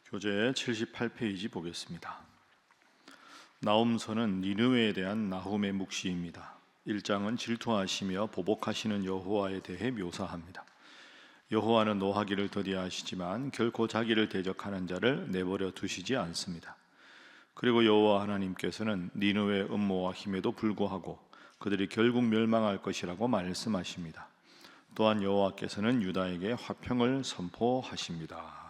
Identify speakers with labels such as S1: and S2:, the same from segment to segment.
S1: 교재 78페이지 보겠습니다. 나홈서는 니느웨에 대한 나훔의 묵시입니다. 1장은 질투하시며 보복하시는 여호와에 대해 묘사합니다. 여호와는 노하기를 더디하시지만 결코 자기를 대적하는 자를 내버려 두시지 않습니다. 그리고 여호와 하나님께서는 니느웨 음모와 힘에도 불구하고 그들이 결국 멸망할 것이라고 말씀하십니다. 또한 여호와께서는 유다에게 화평을 선포하십니다.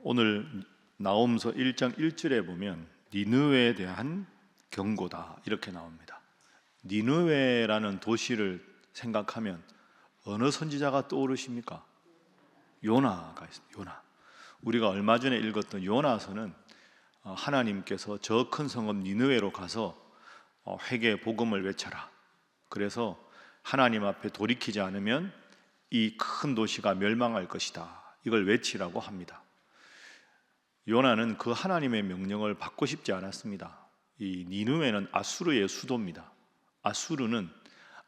S1: 오늘 나홈서 1장 1절에 보면 니느웨에 대한 경고다 이렇게 나옵니다. 니느웨라는 도시를 생각하면 어느 선지자가 떠오르십니까? 요나가 있습니다. 요나. 우리가 얼마 전에 읽었던 요나서는 하나님께서 저 큰 성읍 니느웨로 가서 회개 복음을 외쳐라. 그래서 하나님 앞에 돌이키지 않으면 이 큰 도시가 멸망할 것이다. 이걸 외치라고 합니다. 요나는 그 하나님의 명령을 받고 싶지 않았습니다. 이 니느웨는 아수르의 수도입니다. 아수르는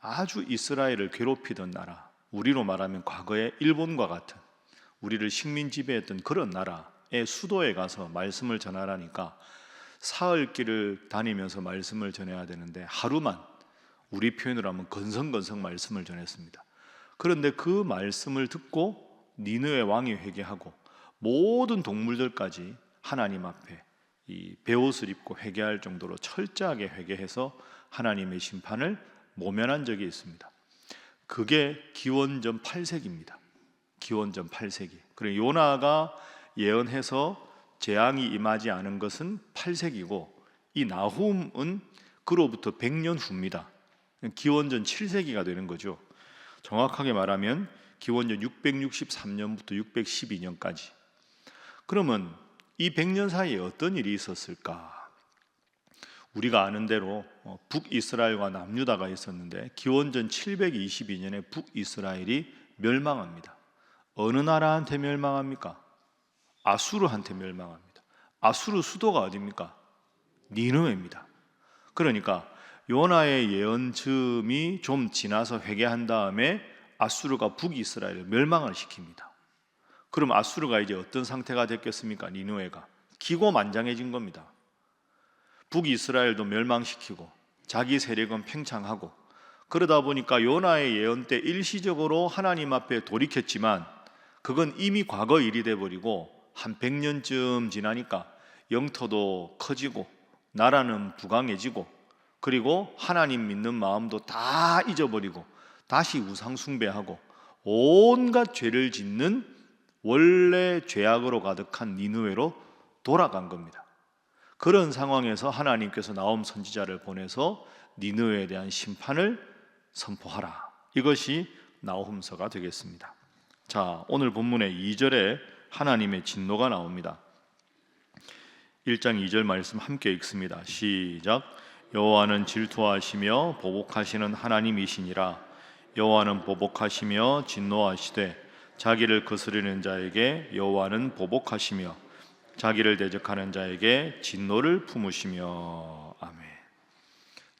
S1: 아주 이스라엘을 괴롭히던 나라, 우리로 말하면 과거의 일본과 같은 우리를 식민 지배했던 그런 나라의 수도에 가서 말씀을 전하라니까 사흘길을 다니면서 말씀을 전해야 되는데 하루만, 우리 표현으로 하면 건성건성 말씀을 전했습니다. 그런데 그 말씀을 듣고 니느웨 왕이 회개하고 모든 동물들까지 하나님 앞에 이 베옷을 입고 회개할 정도로 철저하게 회개해서 하나님의 심판을 모면한 적이 있습니다. 그게 기원전 8세기입니다. 기원전 8세기. 그리고 요나가 예언해서 재앙이 임하지 않은 것은 8세기고 이 나훔은 그로부터 100년 후입니다. 기원전 7세기가 되는 거죠. 정확하게 말하면 기원전 663년부터 612년까지. 그러면 이 100년 사이에 어떤 일이 있었을까? 우리가 아는 대로 북이스라엘과 남유다가 있었는데 기원전 722년에 북이스라엘이 멸망합니다. 어느 나라한테 멸망합니까? 아수르한테 멸망합니다. 아수르 수도가 어디입니까? 니느웨입니다. 그러니까 요나의 예언쯤이 좀 지나서 회개한 다음에 아수르가 북이스라엘을 멸망을 시킵니다. 그럼 아수르가 이제 어떤 상태가 됐겠습니까? 니느웨가 기고만장해진 겁니다. 북이스라엘도 멸망시키고 자기 세력은 팽창하고 그러다 보니까 요나의 예언 때 일시적으로 하나님 앞에 돌이켰지만 그건 이미 과거 일이 돼버리고 한 100년쯤 지나니까 영토도 커지고 나라는 부강해지고 그리고 하나님 믿는 마음도 다 잊어버리고 다시 우상 숭배하고 온갖 죄를 짓는 원래 죄악으로 가득한 니느웨로 돌아간 겁니다. 그런 상황에서 하나님께서 나홈 선지자를 보내서 니느웨에 대한 심판을 선포하라. 이것이 나홈서가 되겠습니다. 자, 오늘 본문의 2절에 하나님의 진노가 나옵니다. 1장 2절 말씀 함께 읽습니다. 시작. 여호와는 질투하시며 보복하시는 하나님이시니라. 여호와는 보복하시며 진노하시되 자기를 거스르는 자에게 여호와는 보복하시며 자기를 대적하는 자에게 진노를 품으시며. 아멘.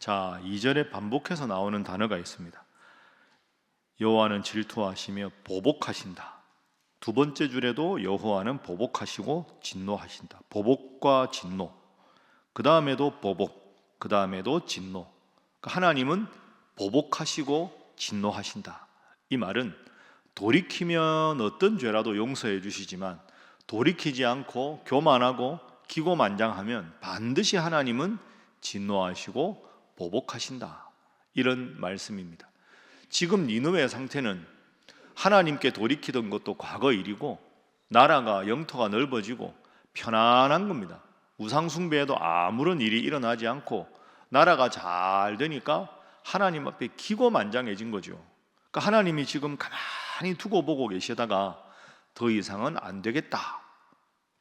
S1: 자, 2절에 반복해서 나오는 단어가 있습니다. 여호와는 질투하시며 보복하신다. 두 번째 줄에도 여호와는 보복하시고 진노하신다. 보복과 진노. 그 다음에도 보복, 그 다음에도 진노. 하나님은 보복하시고 진노하신다. 이 말은 돌이키면 어떤 죄라도 용서해 주시지만 돌이키지 않고 교만하고 기고만장하면 반드시 하나님은 진노하시고 보복하신다. 이런 말씀입니다. 지금 니느웨의 상태는 하나님께 돌이키던 것도 과거 일이고 나라가 영토가 넓어지고 편안한 겁니다. 우상 숭배에도 아무런 일이 일어나지 않고 나라가 잘 되니까 하나님 앞에 기고만장해진 거죠. 그러니까 하나님이 지금 가만히 두고 보고 계시다가 더 이상은 안 되겠다.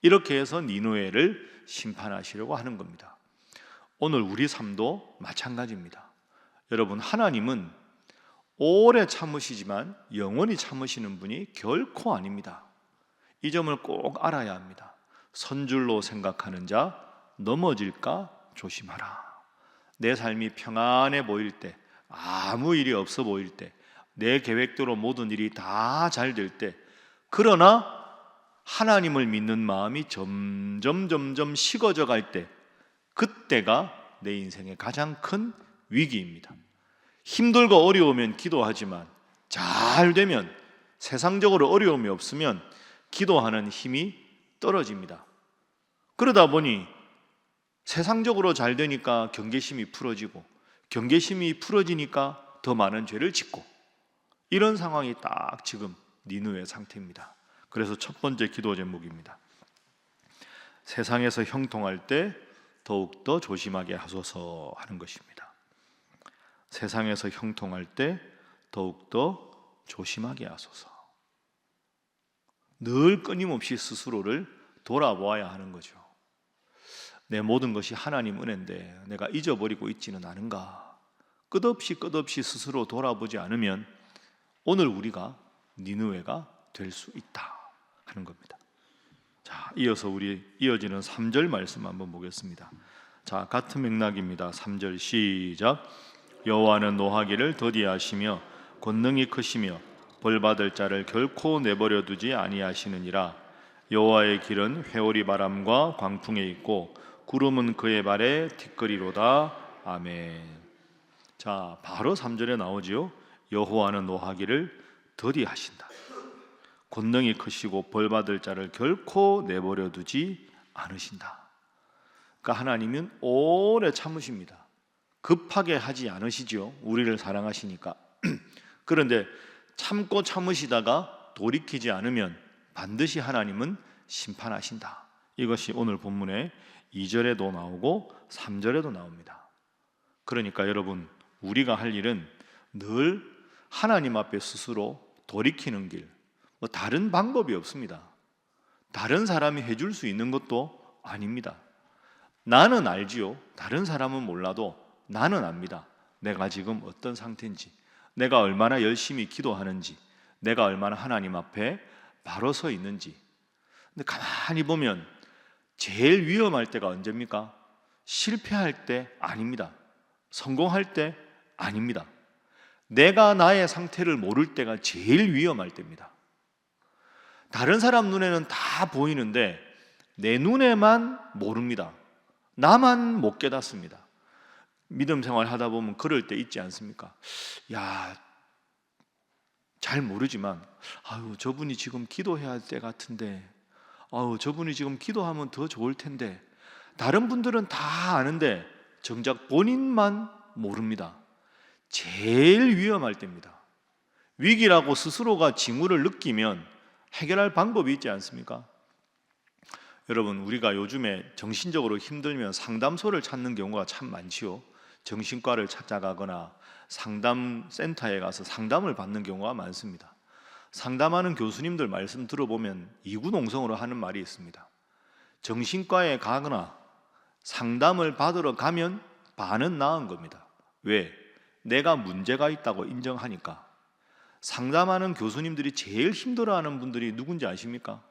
S1: 이렇게 해서 니느웨를 심판하시려고 하는 겁니다. 오늘 우리 삶도 마찬가지입니다. 여러분, 하나님은 오래 참으시지만 영원히 참으시는 분이 결코 아닙니다. 이 점을 꼭 알아야 합니다. 선줄로 생각하는 자 넘어질까 조심하라. 내 삶이 평안해 보일 때, 아무 일이 없어 보일 때, 내 계획대로 모든 일이 다 잘 될 때, 그러나 하나님을 믿는 마음이 점점 식어져 갈 때, 그때가 내 인생의 가장 큰 위기입니다. 힘들고 어려우면 기도하지만 잘 되면, 세상적으로 어려움이 없으면 기도하는 힘이 떨어집니다. 그러다 보니 세상적으로 잘 되니까 경계심이 풀어지고, 경계심이 풀어지니까 더 많은 죄를 짓고, 이런 상황이 딱 지금 니느웨 상태입니다. 그래서 첫 번째 기도 제목입니다. 세상에서 형통할 때 더욱더 조심하게 하소서 하는 것입니다. 세상에서 형통할 때 더욱더 조심하게 하소서. 늘 끊임없이 스스로를 돌아보아야 하는 거죠. 내 모든 것이 하나님 은혜인데 내가 잊어버리고 있지는 않은가? 끝없이 스스로 돌아보지 않으면 오늘 우리가 니느웨가 될 수 있다 하는 겁니다. 자, 이어서 우리 이어지는 3절 말씀 한번 보겠습니다. 자, 같은 맥락입니다. 3절 시작. 여호와는 노하기를 더디하시며 권능이 크시며 벌받을 자를 결코 내버려 두지 아니하시느니라. 여호와의 길은 회오리 바람과 광풍에 있고 구름은 그의 발에 티끌이로다. 아멘. 자, 바로 3절에 나오지요. 여호와는 노하기를 더디하신다. 권능이 크시고 벌받을 자를 결코 내버려 두지 않으신다. 그러니까 하나님은 오래 참으십니다. 급하게 하지 않으시죠. 우리를 사랑하시니까. 그런데 참고 참으시다가 돌이키지 않으면 반드시 하나님은 심판하신다. 이것이 오늘 본문의 2절에도 나오고 3절에도 나옵니다. 그러니까 여러분, 우리가 할 일은 늘 하나님 앞에 스스로 돌이키는 길, 다른 방법이 없습니다. 다른 사람이 해줄 수 있는 것도 아닙니다. 나는 알지요. 다른 사람은 몰라도 나는 압니다. 내가 지금 어떤 상태인지, 내가 얼마나 열심히 기도하는지, 내가 얼마나 하나님 앞에 바로 서 있는지. 근데 가만히 보면 제일 위험할 때가 언제입니까? 실패할 때 아닙니다. 성공할 때 아닙니다. 내가 나의 상태를 모를 때가 제일 위험할 때입니다. 다른 사람 눈에는 다 보이는데 내 눈에만 모릅니다. 나만 못 깨닫습니다. 믿음 생활 하다 보면 그럴 때 있지 않습니까? 야, 잘 모르지만 저분이 지금 기도해야 할 때 같은데, 저분이 지금 기도하면 더 좋을 텐데, 다른 분들은 다 아는데 정작 본인만 모릅니다. 제일 위험할 때입니다. 위기라고 스스로가 징후를 느끼면 해결할 방법이 있지 않습니까? 여러분, 우리가 요즘에 정신적으로 힘들면 상담소를 찾는 경우가 참 많지요. 정신과를 찾아가거나 상담센터에 가서 상담을 받는 경우가 많습니다. 상담하는 교수님들 말씀 들어보면 이구동성으로 하는 말이 있습니다. 정신과에 가거나 상담을 받으러 가면 반은 나은 겁니다. 왜? 내가 문제가 있다고 인정하니까. 상담하는 교수님들이 제일 힘들어하는 분들이 누군지 아십니까?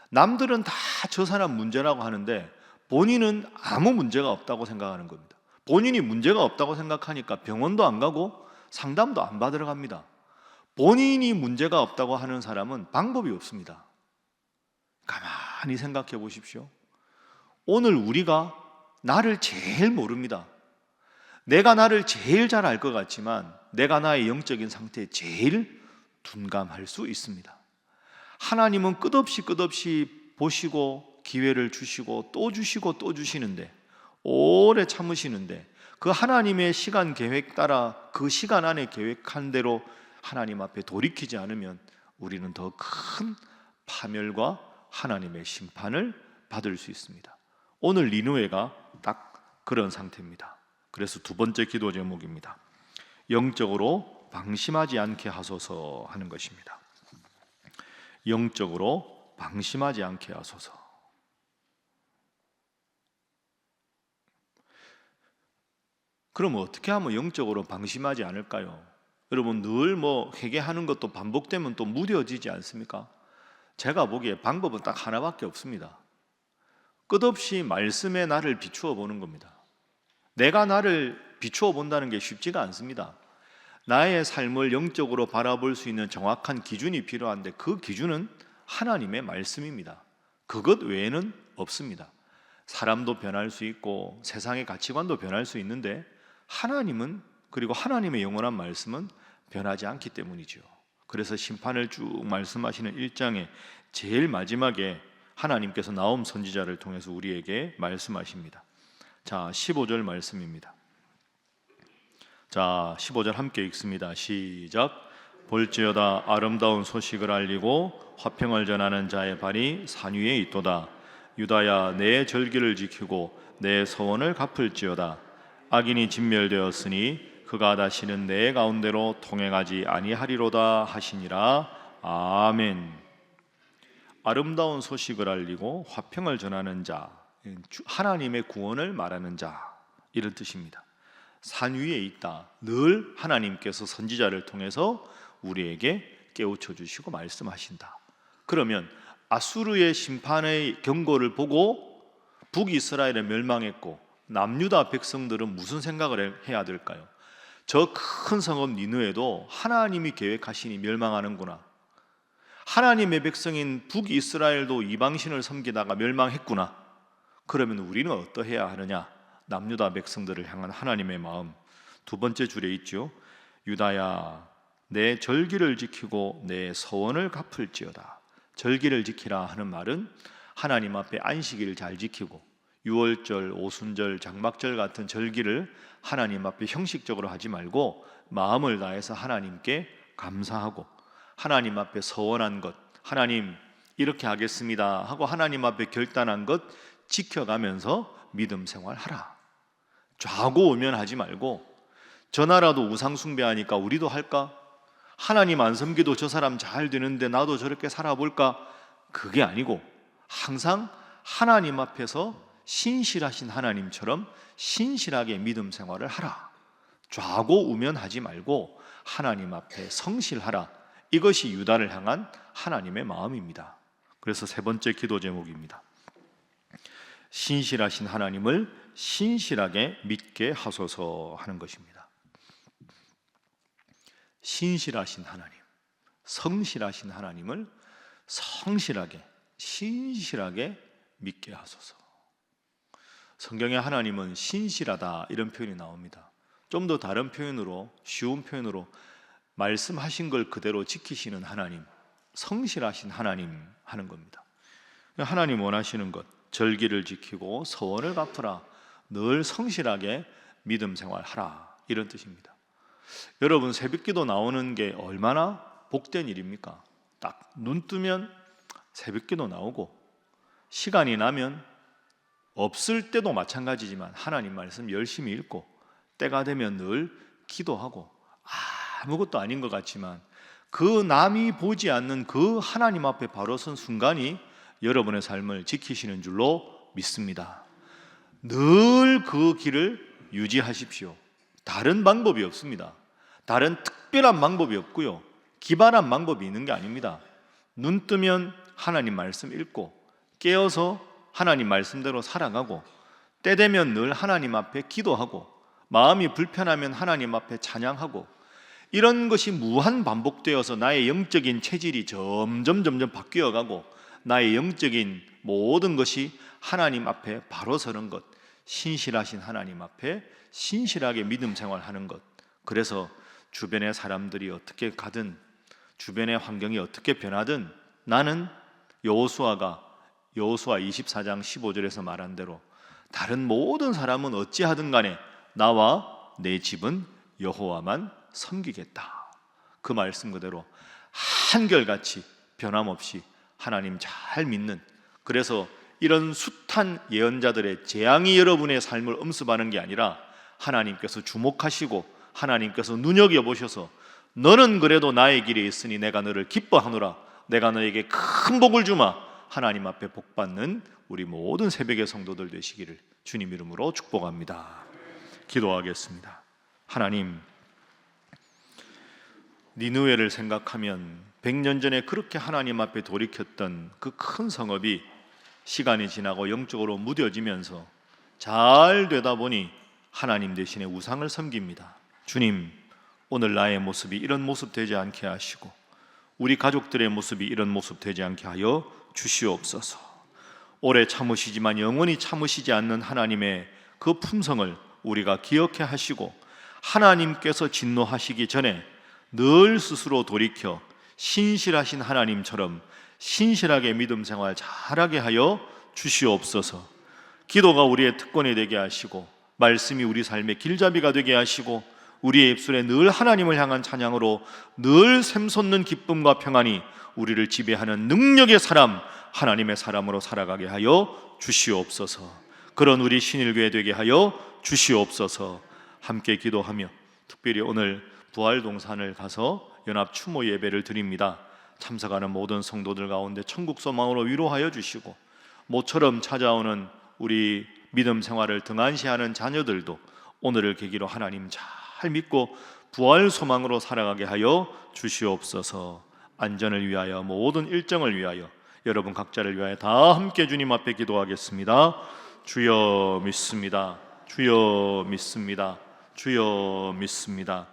S1: 남들은 다 저 사람 문제라고 하는데 본인은 아무 문제가 없다고 생각하는 겁니다. 본인이 문제가 없다고 생각하니까 병원도 안 가고 상담도 안 받으러 갑니다. 본인이 문제가 없다고 하는 사람은 방법이 없습니다. 가만히 생각해 보십시오. 오늘 우리가 나를 제일 모릅니다. 내가 나를 제일 잘 알 것 같지만 내가 나의 영적인 상태에 제일 둔감할 수 있습니다. 하나님은 끝없이 보시고 기회를 주시고 또 주시고 또 주시는데, 오래 참으시는데, 그 하나님의 시간 계획 따라 그 시간 안에 계획한 대로 하나님 앞에 돌이키지 않으면 우리는 더 큰 파멸과 하나님의 심판을 받을 수 있습니다. 오늘 니느웨가 딱 그런 상태입니다. 그래서 두 번째 기도 제목입니다. 영적으로 방심하지 않게 하소서 하는 것입니다. 영적으로 방심하지 않게 하소서. 그럼 어떻게 하면 영적으로 방심하지 않을까요? 여러분, 늘 회개하는 것도 반복되면 또 무뎌지지 않습니까? 제가 보기에 방법은 딱 하나밖에 없습니다. 끝없이 말씀에 나를 비추어 보는 겁니다. 내가 나를 비추어 본다는 게 쉽지가 않습니다. 나의 삶을 영적으로 바라볼 수 있는 정확한 기준이 필요한데 그 기준은 하나님의 말씀입니다. 그것 외에는 없습니다. 사람도 변할 수 있고 세상의 가치관도 변할 수 있는데 하나님은, 그리고 하나님의 영원한 말씀은 변하지 않기 때문이죠. 그래서 심판을 쭉 말씀하시는 1장의 제일 마지막에 하나님께서 나홈 선지자를 통해서 우리에게 말씀하십니다. 자, 15절 말씀입니다. 자, 15절 함께 읽습니다. 시작. 볼지어다 아름다운 소식을 알리고 화평을 전하는 자의 발이 산 위에 있도다. 유다야, 내 절기를 지키고 내 서원을 갚을지어다. 악인이 진멸되었으니 그가 다시는 내 가운데로 통행하지 아니하리로다 하시니라. 아멘. 아름다운 소식을 알리고 화평을 전하는 자, 하나님의 구원을 말하는 자, 이런 뜻입니다. 산 위에 있다. 늘 하나님께서 선지자를 통해서 우리에게 깨우쳐 주시고 말씀하신다. 그러면 아수르의 심판의 경고를 보고 북이스라엘은 멸망했고 남유다 백성들은 무슨 생각을 해야 될까요? 저 큰 성읍 니느웨도 하나님이 계획하시니 멸망하는구나. 하나님의 백성인 북이스라엘도 이방신을 섬기다가 멸망했구나. 그러면 우리는 어떠해야 하느냐? 남유다 백성들을 향한 하나님의 마음. 두 번째 줄에 있죠. 유다야, 내 절기를 지키고 내 서원을 갚을지어다. 절기를 지키라 하는 말은 하나님 앞에 안식일을 잘 지키고 유월절, 오순절, 장막절 같은 절기를 하나님 앞에 형식적으로 하지 말고 마음을 다해서 하나님께 감사하고 하나님 앞에 서원한 것, 하나님 이렇게 하겠습니다 하고 하나님 앞에 결단한 것 지켜가면서 믿음 생활하라. 좌고우면하지 말고 저 나라도 우상 숭배하니까 우리도 할까? 하나님 안 섬기도 저 사람 잘 되는데 나도 저렇게 살아볼까? 그게 아니고 항상 하나님 앞에서 신실하신 하나님처럼 신실하게 믿음 생활을 하라. 좌고우면하지 말고 하나님 앞에 성실하라. 이것이 유다를 향한 하나님의 마음입니다. 그래서 세 번째 기도 제목입니다. 신실하신 하나님을 신실하게 믿게 하소서 하는 것입니다. 신실하신 하나님, 성실하신 하나님을 성실하게, 신실하게 믿게 하소서. 성경에 하나님은 신실하다 이런 표현이 나옵니다. 좀 더 다른 표현으로, 쉬운 표현으로 말씀하신 걸 그대로 지키시는 하나님, 성실하신 하나님 하는 겁니다. 하나님 원하시는 것, 절기를 지키고 서원을 갚으라, 늘 성실하게 믿음 생활하라, 이런 뜻입니다. 여러분, 새벽기도 나오는 게 얼마나 복된 일입니까? 딱 눈 뜨면 새벽기도 나오고 시간이 나면 없을 때도 마찬가지지만 하나님 말씀 열심히 읽고 때가 되면 늘 기도하고 아무것도 아닌 것 같지만 그 남이 보지 않는 그 하나님 앞에 바로 선 순간이 여러분의 삶을 지키시는 줄로 믿습니다. 늘 그 길을 유지하십시오. 다른 방법이 없습니다. 다른 특별한 방법이 없고요, 기발한 방법이 있는 게 아닙니다. 눈 뜨면 하나님 말씀 읽고 깨어서 하나님 말씀대로 살아가고 때 되면 늘 하나님 앞에 기도하고 마음이 불편하면 하나님 앞에 찬양하고 이런 것이 무한 반복되어서 나의 영적인 체질이 점점 바뀌어가고 나의 영적인 모든 것이 하나님 앞에 바로 서는 것, 신실하신 하나님 앞에 신실하게 믿음 생활하는 것. 그래서 주변의 사람들이 어떻게 가든 주변의 환경이 어떻게 변하든 나는 여호수아 24장 15절에서 말한 대로 다른 모든 사람은 어찌하든 간에 나와 내 집은 여호와만 섬기겠다. 그 말씀 그대로 한결같이 변함없이 하나님 잘 믿는, 그래서 이런 숱한 예언자들의 재앙이 여러분의 삶을 엄습하는 게 아니라 하나님께서 주목하시고 하나님께서 눈여겨보셔서 너는 그래도 나의 길에 있으니 내가 너를 기뻐하노라, 내가 너에게 큰 복을 주마, 하나님 앞에 복받는 우리 모든 새벽의 성도들 되시기를 주님 이름으로 축복합니다. 기도하겠습니다. 하나님, 니느웨를 생각하면 100년 전에 그렇게 하나님 앞에 돌이켰던 그 큰 성읍이 시간이 지나고 영적으로 무뎌지면서 잘 되다 보니 하나님 대신에 우상을 섬깁니다. 주님, 오늘 나의 모습이 이런 모습 되지 않게 하시고 우리 가족들의 모습이 이런 모습 되지 않게 하여 주시옵소서. 오래 참으시지만 영원히 참으시지 않는 하나님의 그 품성을 우리가 기억해 하시고, 하나님께서 진노하시기 전에 늘 스스로 돌이켜 신실하신 하나님처럼 신실하게 믿음 생활 잘하게 하여 주시옵소서. 기도가 우리의 특권이 되게 하시고, 말씀이 우리 삶의 길잡이가 되게 하시고, 우리의 입술에 늘 하나님을 향한 찬양으로 늘 샘솟는 기쁨과 평안이 우리를 지배하는 능력의 사람, 하나님의 사람으로 살아가게 하여 주시옵소서. 그런 우리 신일교회 되게 하여 주시옵소서. 함께 기도하며 특별히 오늘 부활동산을 가서 연합 추모 예배를 드립니다. 참석하는 모든 성도들 가운데 천국 소망으로 위로하여 주시고, 모처럼 찾아오는 우리 믿음 생활을 등한시하는 자녀들도 오늘을 계기로 하나님 잘 믿고 부활 소망으로 살아가게 하여 주시옵소서. 안전을 위하여, 모든 일정을 위하여, 여러분 각자를 위하여 다 함께 주님 앞에 기도하겠습니다. 주여 믿습니다. 주여 믿습니다. 주여 믿습니다.